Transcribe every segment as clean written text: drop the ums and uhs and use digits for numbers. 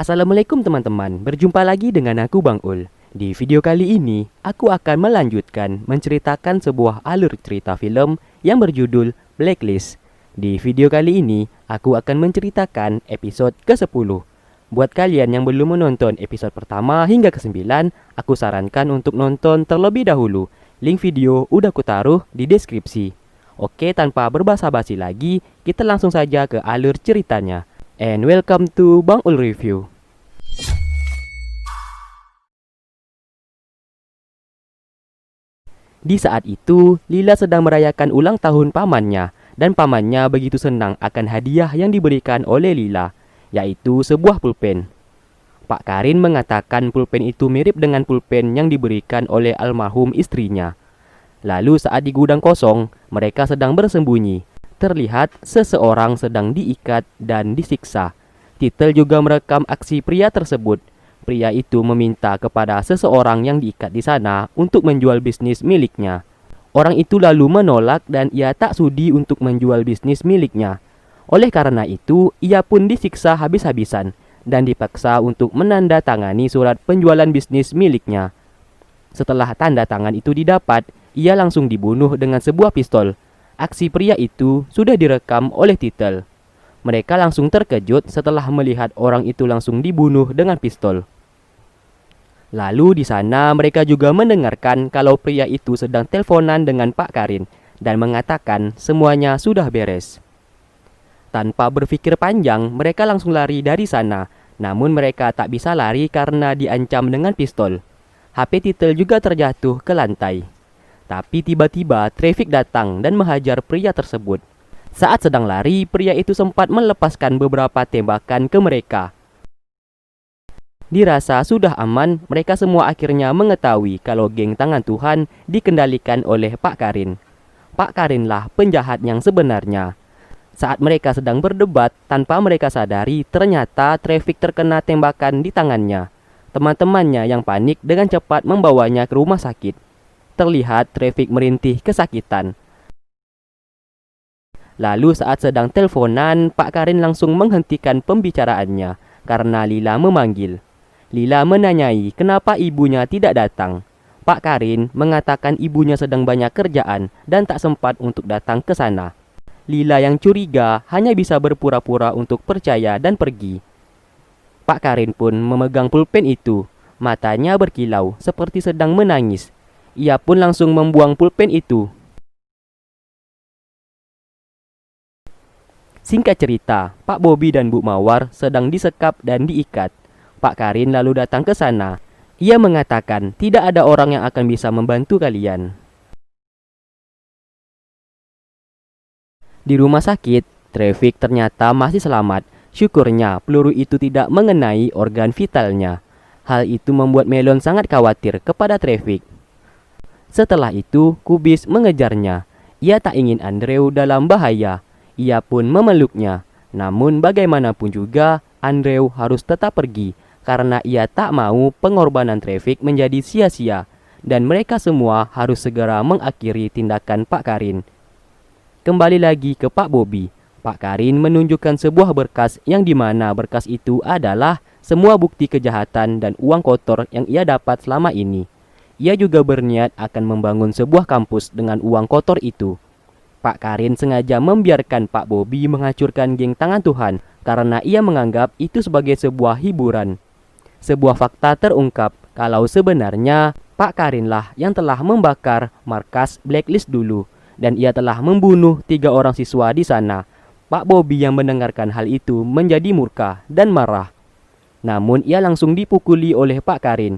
Assalamualaikum teman-teman, berjumpa lagi dengan aku Bang Ul. Di video kali ini, aku akan melanjutkan menceritakan sebuah alur cerita film yang berjudul Blacklist. Di video kali ini, aku akan menceritakan episode ke-10. Buat kalian yang belum menonton episode pertama hingga ke-9, aku sarankan untuk nonton terlebih dahulu. Link video udah kutaruh di deskripsi. Oke, tanpa berbasa-basi lagi, kita langsung saja ke alur ceritanya. And welcome to Bang Ul Review. Di saat itu, Lila sedang merayakan ulang tahun pamannya, dan pamannya begitu senang akan hadiah yang diberikan oleh Lila, yaitu sebuah pulpen. Pak Karin mengatakan pulpen itu mirip dengan pulpen yang diberikan oleh almarhum istrinya. Lalu saat di gudang kosong, mereka sedang bersembunyi. Terlihat seseorang sedang diikat dan disiksa. Titel juga merekam aksi pria tersebut. Pria itu meminta kepada seseorang yang diikat di sana untuk menjual bisnis miliknya. Orang itu lalu menolak dan ia tak sudi untuk menjual bisnis miliknya. Oleh karena itu, ia pun disiksa habis-habisan dan dipaksa untuk menandatangani surat penjualan bisnis miliknya. Setelah tanda tangan itu didapat, ia langsung dibunuh dengan sebuah pistol. Aksi pria itu sudah direkam oleh Titel. Mereka langsung terkejut setelah melihat orang itu langsung dibunuh dengan pistol. Lalu di sana mereka juga mendengarkan kalau pria itu sedang teleponan dengan Pak Karin dan mengatakan semuanya sudah beres. Tanpa berpikir panjang, mereka langsung lari dari sana. Namun mereka tak bisa lari karena diancam dengan pistol. HP Titel juga terjatuh ke lantai. Tapi tiba-tiba trafik datang dan menghajar pria tersebut. Saat sedang lari, pria itu sempat melepaskan beberapa tembakan ke mereka. Dirasa sudah aman, mereka semua akhirnya mengetahui kalau geng Tangan Tuhan dikendalikan oleh Pak Karin. Pak Karinlah penjahat yang sebenarnya. Saat mereka sedang berdebat, tanpa mereka sadari, ternyata trafik terkena tembakan di tangannya. Teman-temannya yang panik dengan cepat membawanya ke rumah sakit. Terlihat trafik merintih kesakitan. Lalu saat sedang teleponan, Pak Karin langsung menghentikan pembicaraannya karena Lila memanggil. Lila menanyai kenapa ibunya tidak datang. Pak Karin mengatakan ibunya sedang banyak kerjaan dan tak sempat untuk datang ke sana. Lila yang curiga hanya bisa berpura-pura untuk percaya dan pergi. Pak Karin pun memegang pulpen itu. Matanya berkilau seperti sedang menangis. Ia pun langsung membuang pulpen itu. Singkat cerita, Pak Bobi dan Bu Mawar sedang disekap dan diikat. Pak Karin lalu datang ke sana. Ia mengatakan tidak ada orang yang akan bisa membantu kalian. Di rumah sakit, Traffic ternyata masih selamat. Syukurnya peluru itu tidak mengenai organ vitalnya. Hal itu membuat Melon sangat khawatir kepada Traffic. Setelah itu, Kubis mengejarnya. Ia tak ingin Andrew dalam bahaya. Ia pun memeluknya. Namun bagaimanapun juga, Andrew harus tetap pergi karena ia tak mau pengorbanan Traffic menjadi sia-sia dan mereka semua harus segera mengakhiri tindakan Pak Karin. Kembali lagi ke Pak Bobi. Pak Karin menunjukkan sebuah berkas yang dimana berkas itu adalah semua bukti kejahatan dan uang kotor yang ia dapat selama ini. Ia juga berniat akan membangun sebuah kampus dengan uang kotor itu. Pak Karin sengaja membiarkan Pak Bobi menghancurkan geng Tangan Tuhan karena ia menganggap itu sebagai sebuah hiburan. Sebuah fakta terungkap kalau sebenarnya Pak Karinlah yang telah membakar markas Blacklist dulu dan ia telah membunuh 3 orang siswa di sana. Pak Bobi yang mendengarkan hal itu menjadi murka dan marah. Namun ia langsung dipukuli oleh Pak Karin.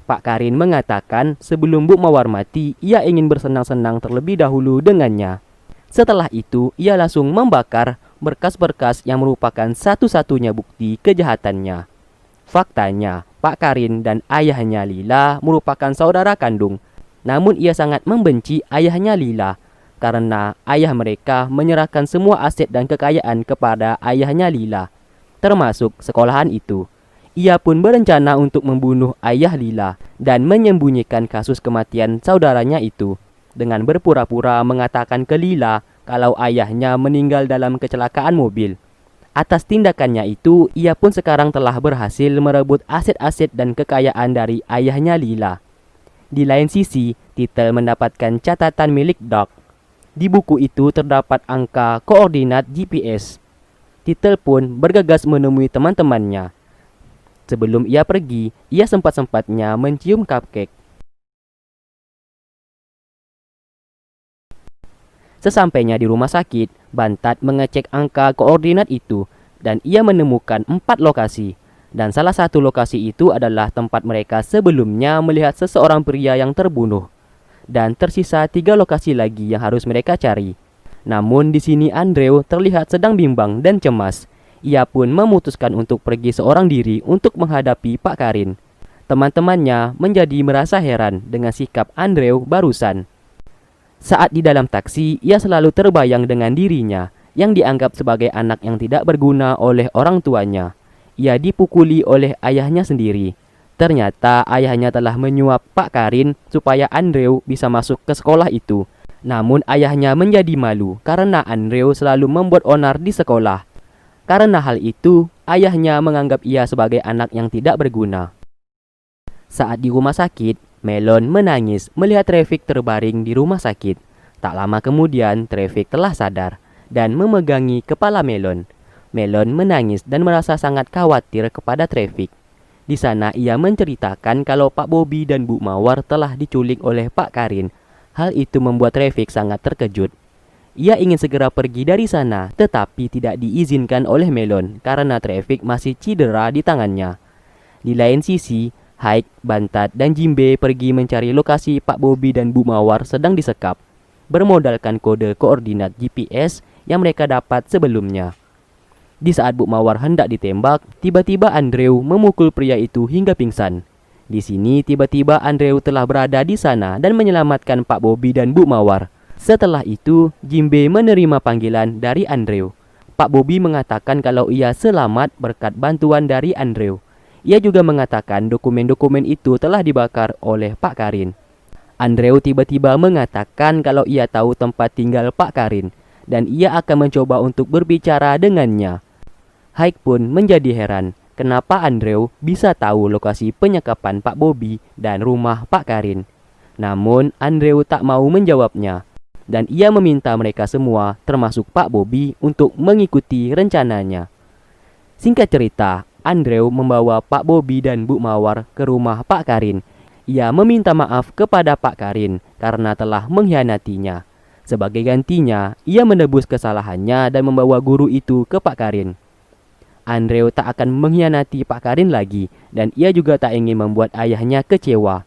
Pak Karin mengatakan sebelum Bu Mawar mati, ia ingin bersenang-senang terlebih dahulu dengannya. Setelah itu, ia langsung membakar berkas-berkas yang merupakan satu-satunya bukti kejahatannya. Faktanya, Pak Karin dan ayahnya Lila merupakan saudara kandung. Namun ia sangat membenci ayahnya Lila karena ayah mereka menyerahkan semua aset dan kekayaan kepada ayahnya Lila, termasuk sekolahan itu. Ia pun berencana untuk membunuh ayah Lila dan menyembunyikan kasus kematian saudaranya itu dengan berpura-pura mengatakan ke Lila kalau ayahnya meninggal dalam kecelakaan mobil. Atas tindakannya itu, ia pun sekarang telah berhasil merebut aset-aset dan kekayaan dari ayahnya Lila. Di lain sisi, Titel mendapatkan catatan milik Doug. Di buku itu terdapat angka koordinat GPS. Titel pun bergegas menemui teman-temannya. Sebelum ia pergi, ia sempat-sempatnya mencium cupcake. Sesampainya di rumah sakit, Bantat mengecek angka koordinat itu dan ia menemukan 4 lokasi. Dan salah satu lokasi itu adalah tempat mereka sebelumnya melihat seseorang pria yang terbunuh. Dan tersisa 3 lokasi lagi yang harus mereka cari. Namun di sini Andrew terlihat sedang bimbang dan cemas. Ia pun memutuskan untuk pergi seorang diri untuk menghadapi Pak Karin. Teman-temannya menjadi merasa heran dengan sikap Andrew barusan. Saat di dalam taksi, ia selalu terbayang dengan dirinya yang dianggap sebagai anak yang tidak berguna oleh orang tuanya. Ia dipukuli oleh ayahnya sendiri. Ternyata ayahnya telah menyuap Pak Karin supaya Andrew bisa masuk ke sekolah itu. Namun ayahnya menjadi malu karena Andrew selalu membuat onar di sekolah. Karena hal itu, ayahnya menganggap ia sebagai anak yang tidak berguna. Saat di rumah sakit, Melon menangis melihat Traffic terbaring di rumah sakit. Tak lama kemudian, Traffic telah sadar dan memegangi kepala Melon. Melon menangis dan merasa sangat khawatir kepada Traffic. Di sana ia menceritakan kalau Pak Bobby dan Bu Mawar telah diculik oleh Pak Karin. Hal itu membuat Traffic sangat terkejut. Ia ingin segera pergi dari sana, tetapi tidak diizinkan oleh Melon karena Traffic masih cedera di tangannya. Di lain sisi, Hike, Bantat, dan Jimbe pergi mencari lokasi Pak Bobby dan Bu Mawar sedang disekap, bermodalkan kode koordinat GPS yang mereka dapat sebelumnya. Di saat Bu Mawar hendak ditembak, tiba-tiba Andrew memukul pria itu hingga pingsan. Di sini tiba-tiba Andrew telah berada di sana dan menyelamatkan Pak Bobby dan Bu Mawar. Setelah itu, Jimbe menerima panggilan dari Andrew. Pak Bobby mengatakan kalau ia selamat berkat bantuan dari Andrew. Ia juga mengatakan dokumen-dokumen itu telah dibakar oleh Pak Karin. Andrew tiba-tiba mengatakan kalau ia tahu tempat tinggal Pak Karin dan ia akan mencoba untuk berbicara dengannya. Hike pun menjadi heran kenapa Andrew bisa tahu lokasi penyekapan Pak Bobby dan rumah Pak Karin. Namun Andrew tak mau menjawabnya dan ia meminta mereka semua termasuk Pak Bobby untuk mengikuti rencananya. Singkat cerita, Andrew membawa Pak Bobby dan Bu Mawar ke rumah Pak Karin. Ia meminta maaf kepada Pak Karin karena telah mengkhianatinya. Sebagai gantinya, ia menebus kesalahannya dan membawa guru itu ke Pak Karin. Andrew tak akan mengkhianati Pak Karin lagi dan ia juga tak ingin membuat ayahnya kecewa.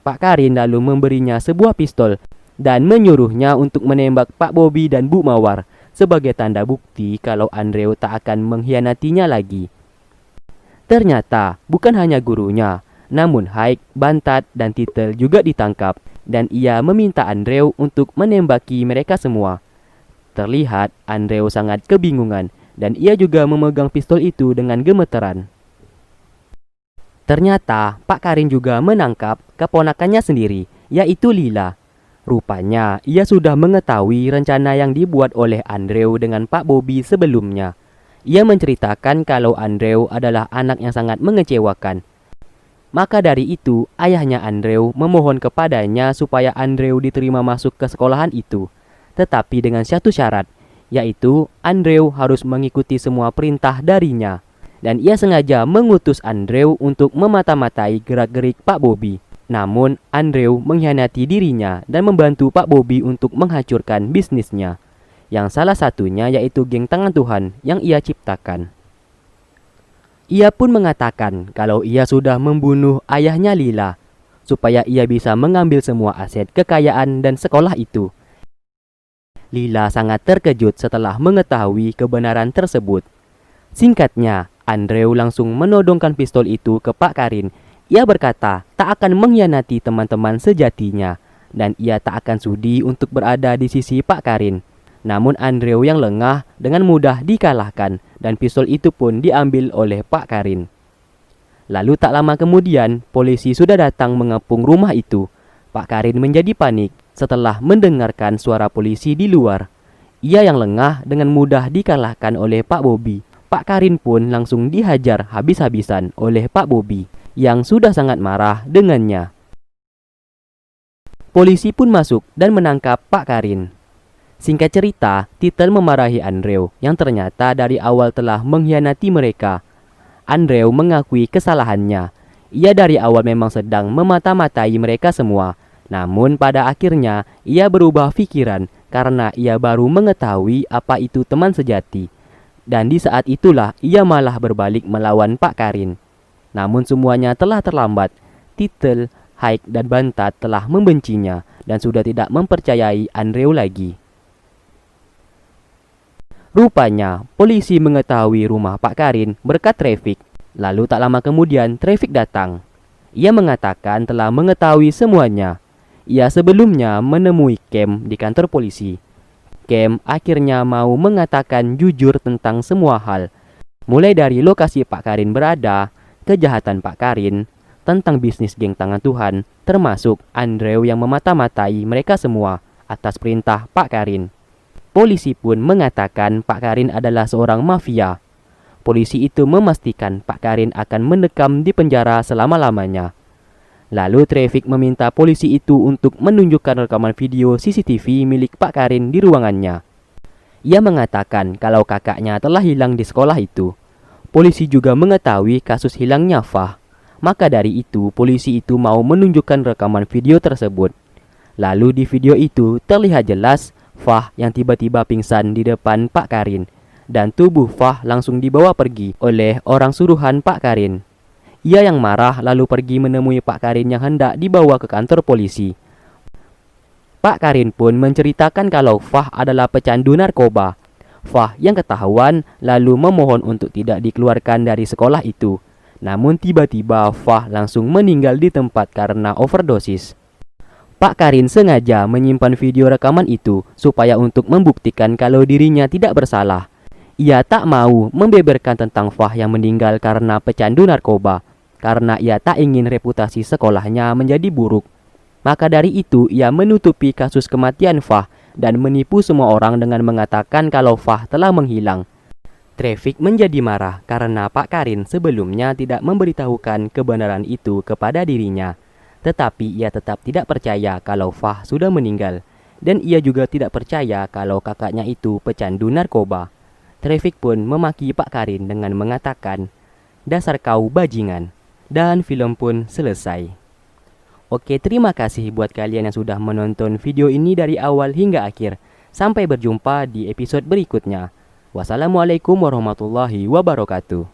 Pak Karin lalu memberinya sebuah pistol dan menyuruhnya untuk menembak Pak Bobby dan Bu Mawar sebagai tanda bukti kalau Andrew tak akan mengkhianatinya lagi. Ternyata bukan hanya gurunya, namun Hike, Bantat, dan Titel juga ditangkap dan ia meminta Andrew untuk menembaki mereka semua. Terlihat Andrew sangat kebingungan dan ia juga memegang pistol itu dengan gemeteran. Ternyata Pak Karin juga menangkap keponakannya sendiri, yaitu Lila. Rupanya ia sudah mengetahui rencana yang dibuat oleh Andrew dengan Pak Bobby sebelumnya. Ia menceritakan kalau Andrew adalah anak yang sangat mengecewakan. Maka dari itu, ayahnya Andrew memohon kepadanya supaya Andrew diterima masuk ke sekolahan itu. Tetapi dengan satu syarat, yaitu Andrew harus mengikuti semua perintah darinya. Dan ia sengaja mengutus Andrew untuk memata-matai gerak-gerik Pak Bobby. Namun, Andrew mengkhianati dirinya dan membantu Pak Bobby untuk menghancurkan bisnisnya. Yang salah satunya yaitu geng tangan Tuhan yang ia ciptakan. Ia pun mengatakan kalau ia sudah membunuh ayahnya Lila, supaya ia bisa mengambil semua aset kekayaan dan sekolah itu. Lila sangat terkejut setelah mengetahui kebenaran tersebut. Singkatnya, Andrew langsung menodongkan pistol itu ke Pak Karin. Ia berkata tak akan mengkhianati teman-teman sejatinya dan ia tak akan sudi untuk berada di sisi Pak Karin. Namun Andrew yang lengah dengan mudah dikalahkan dan pistol itu pun diambil oleh Pak Karin. Lalu tak lama kemudian, polisi sudah datang mengepung rumah itu. Pak Karin menjadi panik setelah mendengarkan suara polisi di luar. Ia yang lengah dengan mudah dikalahkan oleh Pak Bobi. Pak Karin pun langsung dihajar habis-habisan oleh Pak Bobi yang sudah sangat marah dengannya. Polisi pun masuk dan menangkap Pak Karin. Singkat cerita, Titel memarahi Andrew yang ternyata dari awal telah mengkhianati mereka. Andrew mengakui kesalahannya. Ia dari awal memang sedang memata-matai mereka semua. Namun pada akhirnya ia berubah pikiran karena ia baru mengetahui apa itu teman sejati. Dan di saat itulah ia malah berbalik melawan Pak Karin. Namun semuanya telah terlambat. Titel, Haik dan Bantat telah membencinya dan sudah tidak mempercayai Andrew lagi. Rupanya polisi mengetahui rumah Pak Karin berkat Traffic. Lalu tak lama kemudian Traffic datang. Ia mengatakan telah mengetahui semuanya. Ia sebelumnya menemui Kem di kantor polisi. Kem akhirnya mau mengatakan jujur tentang semua hal. Mulai dari lokasi Pak Karin berada, kejahatan Pak Karin, tentang bisnis geng tangan Tuhan, termasuk Andrew yang memata-matai mereka semua atas perintah Pak Karin. Polisi pun mengatakan Pak Karin adalah seorang mafia. Polisi itu memastikan Pak Karin akan mendekam di penjara selama-lamanya. Lalu Traffic meminta polisi itu untuk menunjukkan rekaman video CCTV milik Pak Karin di ruangannya. Ia mengatakan kalau kakaknya telah hilang di sekolah itu. Polisi juga mengetahui kasus hilangnya Fah. Maka dari itu, polisi itu mau menunjukkan rekaman video tersebut. Lalu di video itu terlihat jelas Fah yang tiba-tiba pingsan di depan Pak Karin. Dan tubuh Fah langsung dibawa pergi oleh orang suruhan Pak Karin. Ia yang marah lalu pergi menemui Pak Karin yang hendak dibawa ke kantor polisi. Pak Karin pun menceritakan kalau Fah adalah pecandu narkoba. Fah yang ketahuan lalu memohon untuk tidak dikeluarkan dari sekolah itu. Namun tiba-tiba Fah langsung meninggal di tempat karena overdosis. Pak Karin sengaja menyimpan video rekaman itu supaya untuk membuktikan kalau dirinya tidak bersalah. Ia tak mau membeberkan tentang Fah yang meninggal karena pecandu narkoba. Karena ia tak ingin reputasi sekolahnya menjadi buruk. Maka dari itu ia menutupi kasus kematian Fah dan menipu semua orang dengan mengatakan kalau Fah telah menghilang. Traffic menjadi marah karena Pak Karin sebelumnya tidak memberitahukan kebenaran itu kepada dirinya. Tetapi ia tetap tidak percaya kalau Fah sudah meninggal. Dan ia juga tidak percaya kalau kakaknya itu pecandu narkoba. Traffic pun memaki Pak Karin dengan mengatakan, "Dasar kau bajingan." Dan film pun selesai. Oke, terima kasih buat kalian yang sudah menonton video ini dari awal hingga akhir. Sampai berjumpa di episode berikutnya. Wassalamualaikum warahmatullahi wabarakatuh.